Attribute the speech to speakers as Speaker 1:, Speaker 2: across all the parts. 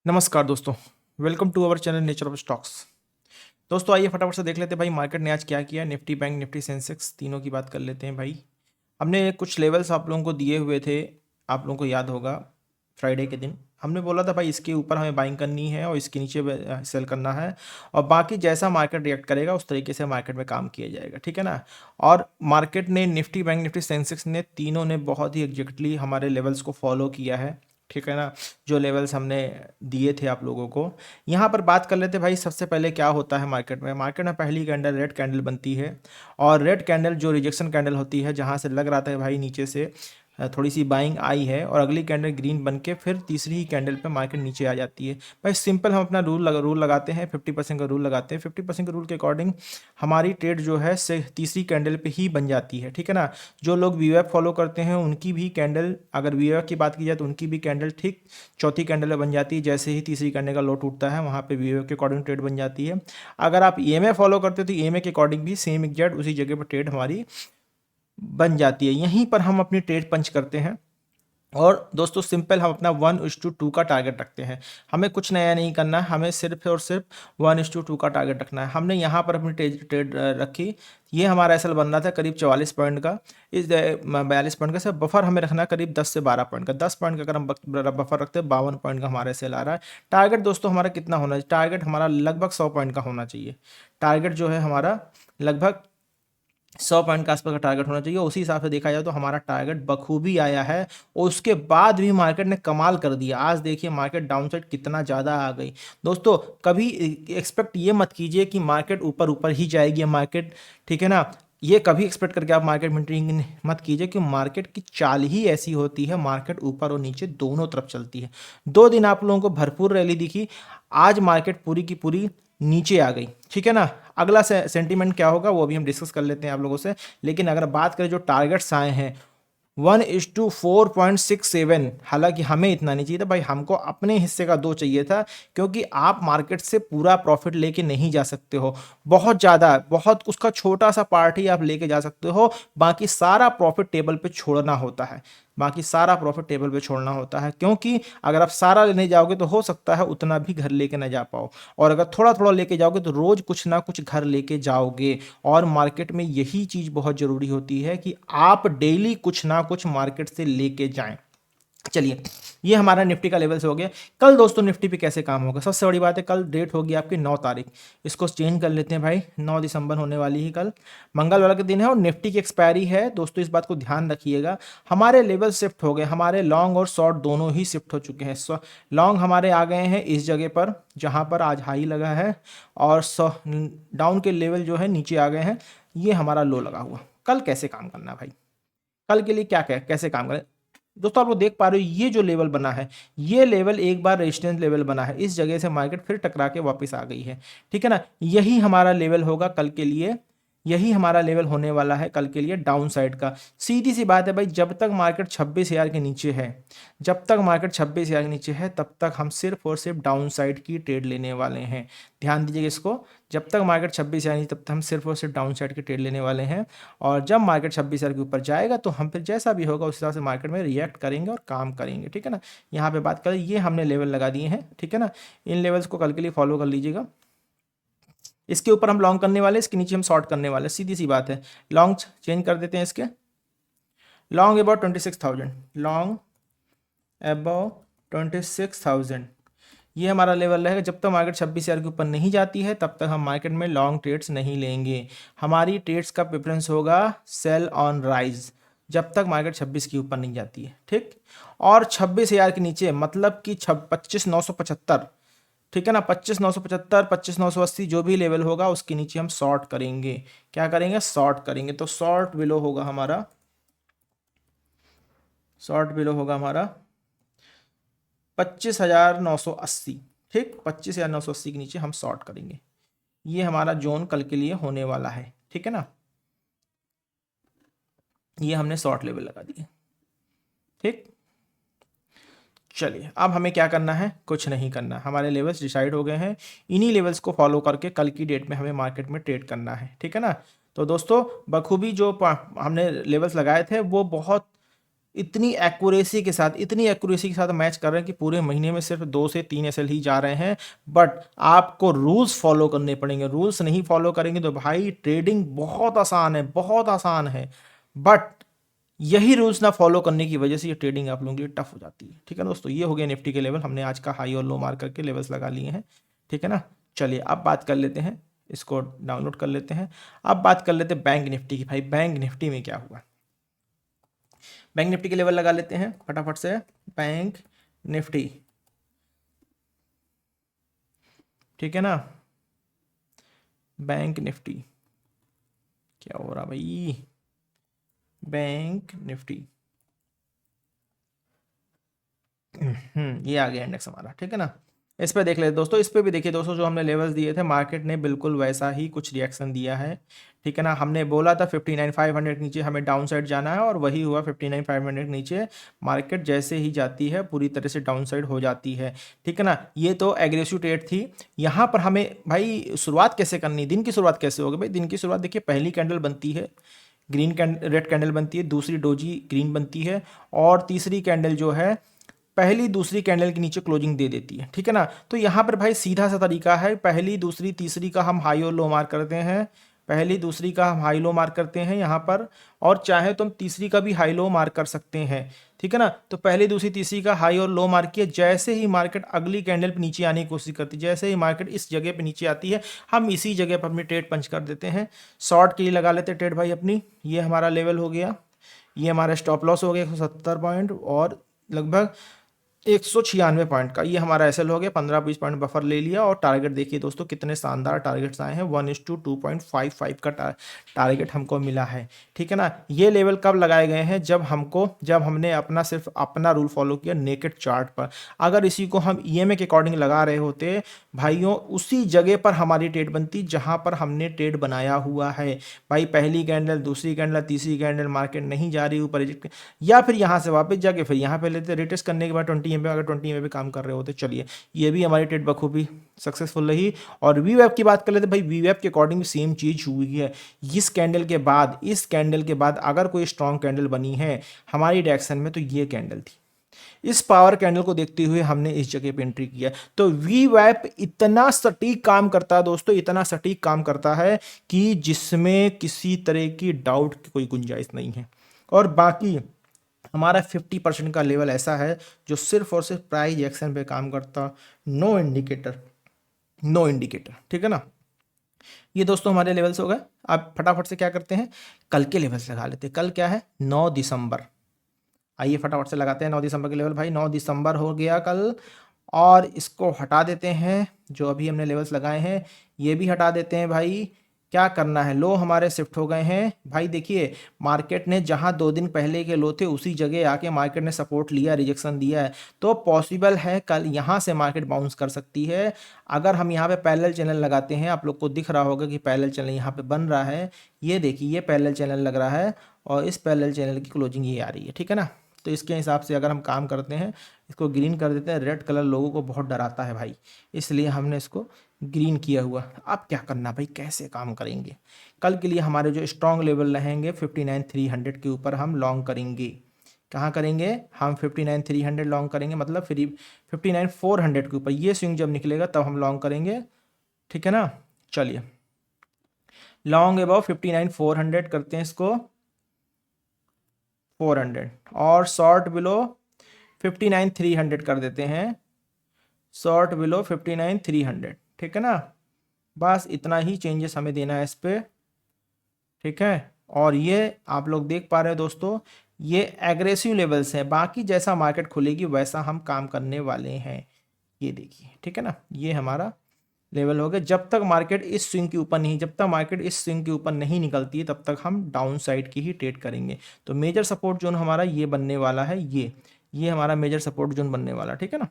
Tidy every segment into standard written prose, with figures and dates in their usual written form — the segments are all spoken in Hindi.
Speaker 1: नमस्कार दोस्तों, welcome to our channel nature of stocks. दोस्तों आइए फटाफट से देख लेते हैं भाई मार्केट ने आज क्या किया। निफ्टी बैंक निफ्टी सेंसेक्स तीनों की बात कर लेते हैं भाई। हमने कुछ लेवल्स आप लोगों को दिए हुए थे, आप लोगों को याद होगा फ्राइडे के दिन हमने बोला था भाई इसके ऊपर हमें बाइंग करनी है और इसके नीचे सेल करना है, और बाकी जैसा मार्केट रिएक्ट करेगा उस तरीके से मार्केट में काम किया जाएगा, ठीक है ना। और मार्केट ने निफ्टी बैंक निफ्टी सेंसेक्स ने तीनों ने बहुत ही एग्जैक्टली हमारे लेवल्स को फॉलो किया है, ठीक है ना। जो लेवल्स हमने दिए थे आप लोगों को। यहाँ पर बात कर लेते भाई, सबसे पहले क्या होता है मार्केट में पहली कैंडल रेड कैंडल बनती है, और रेड कैंडल जो रिजेक्शन कैंडल होती है, जहाँ से लग रहा था भाई नीचे से थोड़ी सी बाइंग आई है, और अगली कैंडल ग्रीन बन के फिर तीसरी ही कैंडल पे मार्केट नीचे आ जाती है। भाई सिंपल हम अपना रूल लगाते हैं, 50% का रूल लगाते हैं। 50% के रूल के अकॉर्डिंग हमारी ट्रेड जो है से तीसरी कैंडल पे ही बन जाती है, ठीक है ना। जो लोग वीवेक फॉलो करते हैं उनकी भी कैंडल, अगर वीवेक की बात की जाए तो उनकी भी कैंडल ठीक चौथी कैंडल में बन जाती है। जैसे ही तीसरी कैंडल का लो टूटता है वहाँ पे वीवेक के अकॉर्डिंग ट्रेड बन जाती है। अगर आप ईएमए फॉलो करते हो तो ईएमए के अकॉर्डिंग भी सेम एग्जैक्ट उसी जगह पर ट्रेड हमारी बन जाती है। यहीं पर हम अपनी ट्रेड पंच करते हैं। और दोस्तों सिंपल हम अपना 1:2 का टारगेट रखते हैं। हमें कुछ नया नहीं करना है, हमें सिर्फ और सिर्फ 1:2 का टारगेट रखना है। हमने यहाँ पर अपनी ट्रेड रखी। ये हमारा एसएल बन रहा था करीब 44 पॉइंट का। इस 42 पॉइंट का सब बफर हमें रखना है करीब 10 से 12 पॉइंट का। 10 पॉइंट का अगर हम बफर रखते हैं 52 पॉइंट का हमारा एसएल आ रहा है। टारगेट दोस्तों हमारा कितना होना चाहिए? टारगेट हमारा लगभग 100 पॉइंट का होना चाहिए। टारगेट जो है हमारा लगभग 100 पॉइंट के आसपास का टारगेट होना चाहिए। उसी हिसाब से देखा जाए तो हमारा टारगेट बखूबी आया है, और उसके बाद भी मार्केट ने कमाल कर दिया। आज देखिए मार्केट डाउन साइड कितना ज़्यादा आ गई। दोस्तों कभी एक्सपेक्ट ये मत कीजिए कि मार्केट ऊपर ऊपर ही जाएगी मार्केट, ठीक है ना। ये कभी एक्सपेक्ट करके आप मार्केट में ट्रेडिंग मत कीजिए, कि मार्केट की चाल ही ऐसी होती है, मार्केट ऊपर और नीचे दोनों तरफ चलती है। 2 दिन आप लोगों को भरपूर रैली दिखी, आज मार्केट पूरी की पूरी नीचे आ गई, ठीक है ना। अगला सेंटीमेंट क्या होगा वो भी हम डिस्कस कर लेते हैं आप लोगों से। लेकिन अगर बात करें जो टारगेट्स आए हैं 1:4.67, हालांकि हमें इतना नहीं चाहिए था भाई, हमको अपने हिस्से का 2 चाहिए था। क्योंकि आप मार्केट से पूरा प्रॉफिट लेके नहीं जा सकते हो, बहुत ज़्यादा, बहुत उसका छोटा सा पार्ट ही आप लेके जा सकते हो। बाकी सारा प्रॉफिट टेबल पे छोड़ना होता है, बाकी सारा प्रॉफिट टेबल पे छोड़ना होता है। क्योंकि अगर आप सारा लेने जाओगे तो हो सकता है उतना भी घर लेके ना जा पाओ, और अगर थोड़ा थोड़ा लेके जाओगे तो रोज कुछ ना कुछ घर लेके जाओगे। और मार्केट में यही चीज़ बहुत ज़रूरी होती है कि आप डेली कुछ ना कुछ मार्केट से लेके जाएं। चलिए, ये हमारा निफ्टी का लेवल्स हो गया। कल दोस्तों निफ्टी पे कैसे काम होगा? सबसे बड़ी बात है, कल डेट होगी आपकी 9 तारीख। इसको चेंज कर लेते हैं भाई, 9 दिसंबर होने वाली है कल, मंगलवार के दिन है, और निफ्टी की एक्सपायरी है। दोस्तों इस बात को ध्यान रखिएगा, हमारे लेवल शिफ्ट हो गए, हमारे लॉन्ग और शॉर्ट दोनों ही शिफ्ट हो चुके हैं। लॉन्ग हमारे आ गए हैं इस जगह पर जहाँ पर आज हाई लगा है, और डाउन के लेवल जो है नीचे आ गए हैं। ये हमारा लो लगा हुआ। कल कैसे काम करना है भाई? कल के लिए क्या कैसे काम करें? दोस्तों आप लोग देख पा रहे हो ये जो लेवल बना है, ये लेवल एक बार रेजिस्टेंस लेवल बना है, इस जगह से मार्केट फिर टकरा के वापस आ गई है, ठीक है ना। यही हमारा लेवल होगा कल के लिए, यही हमारा लेवल होने वाला है कल के लिए डाउन साइड का। सीधी सी बात है भाई, जब तक मार्केट 26,000 के नीचे है, जब तक मार्केट 26,000 के नीचे है तब तक हम सिर्फ और सिर्फ डाउन साइड की ट्रेड लेने वाले हैं। ध्यान दीजिएगा इसको, जब तक मार्केट 26,000 नहीं तब तक हम सिर्फ और सिर्फ डाउन साइड की ट्रेड लेने वाले हैं। और जब मार्केट 26,000 के ऊपर जाएगा तो हम फिर जैसा भी होगा उस हिसाब से मार्केट में रिएक्ट करेंगे और काम करेंगे, ठीक है ना। यहाँ पे बात करें, ये हमने लेवल लगा दिए हैं, ठीक है ना। इन लेवल्स को कल के लिए फॉलो कर लीजिएगा। इसके ऊपर हम लॉन्ग करने वाले, इसके नीचे हम शॉर्ट करने वाले, सीधी सी बात है। लॉन्ग चेंज कर देते हैं इसके, लॉन्ग अबाउट 26,000, लॉन्ग अबाउट 26,000, ये हमारा लेवल रहेगा। जब तक मार्केट 26,000 के ऊपर नहीं जाती है तब तक हम मार्केट में लॉन्ग ट्रेड्स नहीं लेंगे। हमारी ट्रेड्स का प्रेफरेंस होगा सेल ऑन राइज, जब तक मार्केट 26 के ऊपर नहीं जाती है, ठीक। और 26,000 के नीचे मतलब कि 25,975, ठीक है ना, 25,975, 25,980 जो भी लेवल होगा उसके नीचे हम शॉर्ट करेंगे। क्या करेंगे? शॉर्ट करेंगे। तो शॉर्ट बिलो होगा हमारा, शॉर्ट बिलो होगा हमारा 25,980, ठीक, 25,980 के नीचे हम शॉर्ट करेंगे। ये हमारा जोन कल के लिए होने वाला है, ठीक है ना। ये हमने शॉर्ट लेवल लगा दिए, ठीक। चलिए, अब हमें क्या करना है? कुछ नहीं करना, हमारे लेवल्स डिसाइड हो गए हैं। इन्हीं लेवल्स को फॉलो करके कल की डेट में हमें मार्केट में ट्रेड करना है, ठीक है ना। तो दोस्तों बखूबी जो हमने लेवल्स लगाए थे वो बहुत इतनी एक्यूरेसी के साथ मैच कर रहे हैं कि पूरे महीने में सिर्फ 2 से 3 एसएल ही जा रहे हैं। बट आपको रूल्स फॉलो करने पड़ेंगे, रूल्स नहीं फॉलो करेंगे तो भाई ट्रेडिंग बहुत आसान है, बहुत आसान है। बट यही रूल्स ना फॉलो करने की वजह से ये ट्रेडिंग आप लोगों के लिए टफ हो जाती है। ठीक है ना दोस्तों, ये हो गया निफ्टी के लेवल, हमने आज का हाई और लो मार्क करके लेवल्स लगा लिए हैं। ठीक है ना, चलिए अब बात कर लेते हैं, इसको डाउनलोड कर लेते हैं। अब बात कर लेते हैं बैंक निफ्टी की। भाई बैंक निफ्टी में क्या हुआ, बैंक निफ्टी के लेवल लगा लेते हैं फटाफट से। बैंक निफ्टी, ठीक है ना, बैंक निफ्टी क्या हो रहा भाई, बैंक निफ्टी ये आ गया इंडेक्स हमारा। ठीक है ना, इस पे देख लेते दोस्तों, इस पे भी देखिए दोस्तों, जो हमने लेवल्स दिए थे मार्केट ने बिल्कुल वैसा ही कुछ रिएक्शन दिया है। ठीक है ना, हमने बोला था 59,500 नीचे हमें डाउन साइड जाना है और वही हुआ। 59,500 नीचे मार्केट जैसे ही जाती है पूरी तरह से डाउन साइड हो जाती है। ठीक है ना, ये तो एग्रेसिव ट्रेड थी। यहाँ पर हमें भाई शुरुआत कैसे करनी, दिन की शुरुआत कैसे होगी भाई, दिन की शुरुआत देखिए, पहली कैंडल बनती है ग्रीन रेड कैंडल बनती है, दूसरी डोजी ग्रीन बनती है, और तीसरी कैंडल जो है पहली दूसरी कैंडल के नीचे क्लोजिंग दे देती है। ठीक है ना, तो यहाँ पर भाई सीधा सा तरीका है, पहली दूसरी तीसरी का हम हाई और लो मार्क करते हैं, पहली दूसरी का हम हाई लो मार्क करते हैं यहाँ पर, और चाहे तो हम तीसरी का भी हाई लो मार्क कर सकते हैं। ठीक है ना, तो पहली दूसरी तीसरी का हाई और लो मार्क किया, जैसे ही मार्केट अगली कैंडल पे नीचे आने की कोशिश करती है, जैसे ही मार्केट इस जगह पे नीचे आती है, हम इसी जगह पर अपनी ट्रेड पंच कर देते हैं। शॉर्ट के लिए लगा लेते हैं ट्रेड भाई अपनी, ये हमारा लेवल हो गया, ये हमारा स्टॉप लॉस हो गया 170 पॉइंट और लगभग 196 पॉइंट का, ये हमारा एसएल हो गया, 15-20 पॉइंट बफर ले लिया। और टारगेट देखिए दोस्तों कितने शानदार टारगेट्स आए हैं, 1:2.55 का टारगेट हमको मिला है। ठीक है ना, ये लेवल कब लगाए गए हैं, जब हमने अपना सिर्फ अपना रूल फॉलो किया नेकेड चार्ट पर। अगर इसी को हम ईएमए के अकॉर्डिंग लगा रहे होते भाइयों, उसी जगह पर हमारी ट्रेड बनती जहां पर हमने ट्रेड बनाया हुआ है। भाई पहली कैंडल, दूसरी कैंडल, तीसरी कैंडल, मार्केट नहीं जा रही ऊपर, या फिर यहाँ से वापस जाके फिर यहाँ पे लेते, रिटेस्ट करने के बाद 20 अगर 20 पे काम कर रहे होते। चलिए, ये भी हमारी ट्रेड बखूबी सक्सेसफुल रही। और वी वेब की बात कर लेते, भाई वी वेब के अकॉर्डिंग भी सेम चीज हुई है। इस कैंडल के बाद अगर कोई स्ट्रॉन्ग कैंडल बनी है हमारी डायरेक्शन में तो ये कैंडल थी। इस पावर कैंडल को देखते हुए हमने इस जगह पे एंट्री किया। तो वी वैप इतना सटीक काम करता है दोस्तों, इतना सटीक काम करता है कि जिसमें किसी तरह की डाउट की कोई गुंजाइश नहीं है। और बाकी हमारा 50% का लेवल ऐसा है जो सिर्फ और सिर्फ प्राइस एक्शन पे काम करता, नो इंडिकेटर, नो इंडिकेटर। ठीक है ना, ये दोस्तों हमारे लेवल्स हो गए। अब फटाफट से क्या करते हैं, कल के लेवल्स लगा लेते हैं। कल क्या है, 9 दिसंबर। आइए फटाफट से लगाते हैं 9 दिसंबर के लेवल। भाई 9 दिसंबर हो गया कल, और इसको हटा देते हैं, जो अभी हमने लेवल्स लगाए हैं ये भी हटा देते हैं। भाई क्या करना है, लो हमारे शिफ्ट हो गए हैं। भाई देखिए, मार्केट ने जहां 2 दिन पहले के लो थे उसी जगह आके मार्केट ने सपोर्ट लिया, रिजेक्शन दिया है, तो पॉसिबल है कल यहां से मार्केट बाउंस कर सकती है। अगर हम यहाँ पे पैरेलल चैनल लगाते हैं, आप लोग को दिख रहा होगा कि पैरेलल चैनल यहाँ पे बन रहा है, ये देखिए ये पैरेलल चैनल लग रहा है, और इस पैरेलल चैनल की क्लोजिंग ये आ रही है। ठीक है ना, तो इसके हिसाब से अगर हम काम करते हैं, इसको ग्रीन कर देते हैं। रेड कलर लोगों को बहुत डराता है भाई, इसलिए हमने इसको ग्रीन किया हुआ। अब क्या करना भाई, कैसे काम करेंगे, कल के लिए हमारे जो स्ट्रॉन्ग लेवल रहेंगे 59,300 के ऊपर हम लॉन्ग करेंगे। कहाँ करेंगे हम, 59,300 लॉन्ग करेंगे, मतलब फिर 59,400 के ऊपर ये स्विंग जब निकलेगा तब हम लॉन्ग करेंगे। ठीक है ना, चलिए लॉन्ग अबाउ 59,400 करते हैं इसको, 400, और शॉर्ट बिलो 59,300 कर देते हैं, शॉर्ट बिलो 59,300। ठीक है ना, बस इतना ही चेंजेस हमें देना है इस पे। ठीक है, और ये आप लोग देख पा रहे हैं दोस्तों, ये एग्रेसिव लेवल्स हैं, बाकी जैसा मार्केट खुलेगी वैसा हम काम करने वाले हैं। ये देखिए, ठीक है ना, ये हमारा लेवल हो गया। जब तक मार्केट इस स्विंग के ऊपर नहीं निकलती है तब तक हम डाउन साइड की ही ट्रेड करेंगे। तो मेजर सपोर्ट जोन हमारा ये बनने वाला है, ये हमारा मेजर सपोर्ट जोन बनने वाला। ठीक है ना,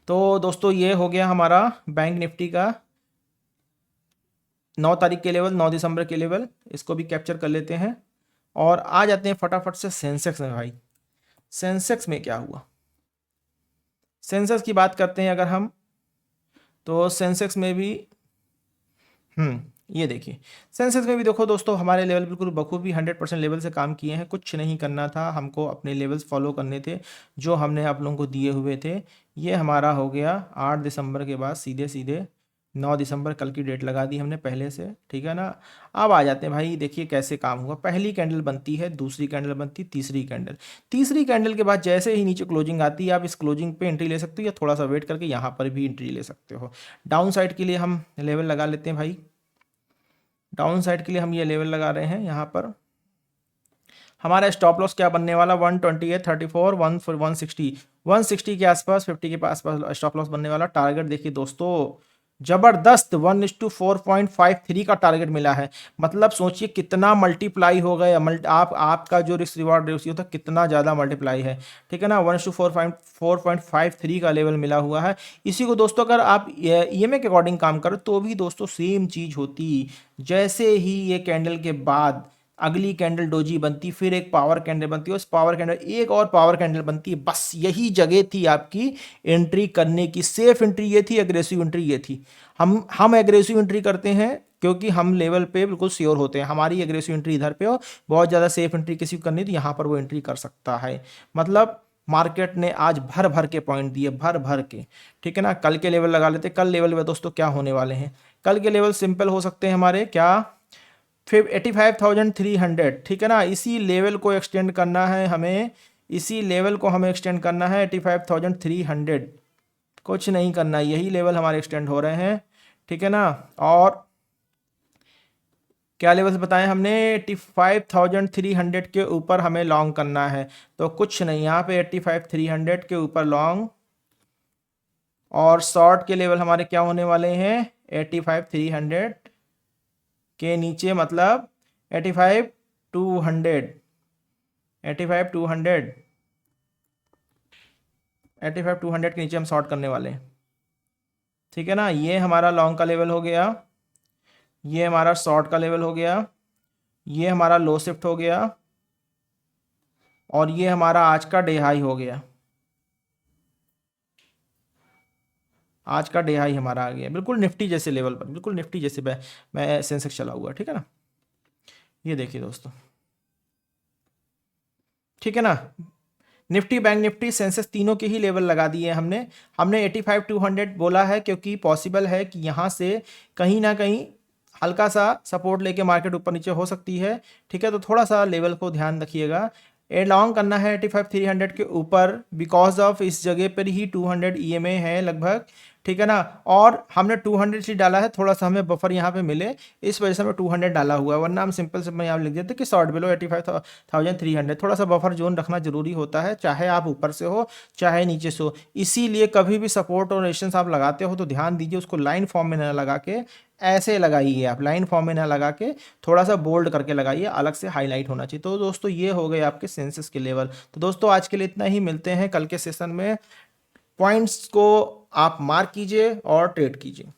Speaker 1: तो दोस्तों ये हो गया हमारा बैंक निफ्टी का 9 तारीख के लेवल, 9 दिसंबर के लेवल, इसको भी कैप्चर कर लेते हैं। और आ जाते हैं फटाफट से सेंसेक्स में। भाई सेंसेक्स में क्या हुआ, सेंसेक्स की बात करते हैं अगर हम, तो सेंसेक्स में भी ये देखिए सेंसेक्स में भी देखो दोस्तों हमारे लेवल बिल्कुल बखूबी 100% लेवल से काम किए हैं, कुछ नहीं करना था, हमको अपने लेवल्स फॉलो करने थे जो हमने आप लोगों को दिए हुए थे। ये हमारा हो गया 8 दिसंबर के बाद सीधे सीधे 9 दिसंबर कल की डेट लगा दी हमने पहले से, ठीक है ना। अब आ जाते हैं भाई, देखिए कैसे काम हुआ। पहली कैंडल बनती है, दूसरी कैंडल बनती है, तीसरी कैंडल के बाद जैसे ही नीचे क्लोजिंग आती है आप इस क्लोजिंग पे एंट्री ले सकते हो या थोड़ा सा वेट करके यहाँ पर भी एंट्री ले सकते हो। डाउन साइड के लिए हम लेवल लगा लेते हैं भाई, डाउन साइड के लिए हम ये लेवल लगा रहे हैं। यहाँ पर हमारा स्टॉप लॉस क्या बनने वाला, 128, 34, 160, 160 के आसपास, 50 के आसपास स्टॉप लॉस बनने वाला। टारगेट देखिए दोस्तों जबरदस्त 1:4.53 का टारगेट मिला है। मतलब सोचिए कितना मल्टीप्लाई हो गया, आपका जो रिस्क रिवार्ड रेशियो था कितना ज़्यादा मल्टीप्लाई है, ठीक है ना। 1:4.53 का लेवल मिला हुआ है। इसी को दोस्तों अगर आप ईएमए के अकॉर्डिंग काम करो तो भी दोस्तों सेम चीज़ होती। जैसे ही ये कैंडल के बाद अगली कैंडल डोजी बनती, फिर एक पावर कैंडल बनती है, उस पावर कैंडल एक और पावर कैंडल बनती है, बस यही जगह थी आपकी एंट्री करने की। सेफ एंट्री ये थी, एग्रेसिव एंट्री ये थी। हम एग्रेसिव एंट्री करते हैं क्योंकि हम लेवल पे बिल्कुल श्योर होते हैं हमारी एग्रेसिव एंट्री इधर पे हो, बहुत ज़्यादा सेफ एंट्री किसी को करनी तो यहाँ पर वो एंट्री कर सकता है। मतलब मार्केट ने आज भर भर के पॉइंट दिए, भर भर के, ठीक है ना। कल के लेवल लगा लेते, कल लेवल में दोस्तों क्या होने वाले हैं, कल के लेवल सिंपल हो सकते हैं हमारे क्या, फिर 85,300, ठीक है ना। इसी लेवल को एक्सटेंड करना है हमें, इसी लेवल को हमें एक्सटेंड करना है 85,300, कुछ नहीं करना, यही लेवल हमारे एक्सटेंड हो रहे हैं, ठीक है ना। और क्या लेवल्स बताएं हमने, 85,300 के ऊपर हमें लॉन्ग करना है, तो कुछ नहीं, यहाँ पे 85,300 के ऊपर लॉन्ग। और शॉर्ट के लेवल हमारे क्या होने वाले हैं, 85,300 के नीचे, मतलब 85,200, 85,200, 85,200 के नीचे हम शॉर्ट करने वाले हैं, ठीक है ना। ये हमारा लॉन्ग का लेवल हो गया, ये हमारा शॉर्ट का लेवल हो गया, ये हमारा लो शिफ्ट हो गया, और ये हमारा आज का डे हाई हो गया। आज का डे हाई हमारा आ गया बिल्कुल निफ्टी जैसे लेवल पर, बिल्कुल निफ्टी जैसे मैं सेंसेक्स चला हुआ, ठीक है ना। ये देखिए दोस्तों, ठीक है ना। निफ्टी, बैंक निफ्टी, सेंसेक्स तीनों के ही लेवल लगा दिए हमने। हमने 85,200 बोला है क्योंकि पॉसिबल है कि यहाँ से कहीं ना कहीं हल्का सा सपोर्ट लेके मार्केट ऊपर नीचे हो सकती है, ठीक है। तो थोड़ा सा लेवल को ध्यान रखिएगा। ए लॉन्ग करना है 85,300 के ऊपर, बिकॉज ऑफ इस जगह पर ही 200 ईएमए है लगभग, ठीक है ना। और हमने 200 ही डाला है, थोड़ा सा हमें बफर यहाँ पे मिले, इस वजह से हमें 200 डाला हुआ है, वरना हम सिंपल से यहाँ लिख देते कि शॉर्ट बिलो 85,300। थोड़ा सा बफर जोन रखना जरूरी होता है, चाहे आप ऊपर से हो चाहे नीचे से हो। इसीलिए कभी भी सपोर्ट और रेजिस्टेंस आप लगाते हो तो ध्यान दीजिए उसको लाइन फॉर्म में ना लगा के, ऐसे लगाइए आप, लाइन फॉर्म में ना लगा के थोड़ा सा बोल्ड करके लगाइए, अलग से हाईलाइट होना चाहिए। तो दोस्तों ये हो गए आपके सेंसेस के लेवल। तो दोस्तों आज के लिए इतना ही, मिलते हैं कल के सेशन में। पॉइंट्स को आप मार्क कीजिए और ट्रेड कीजिए।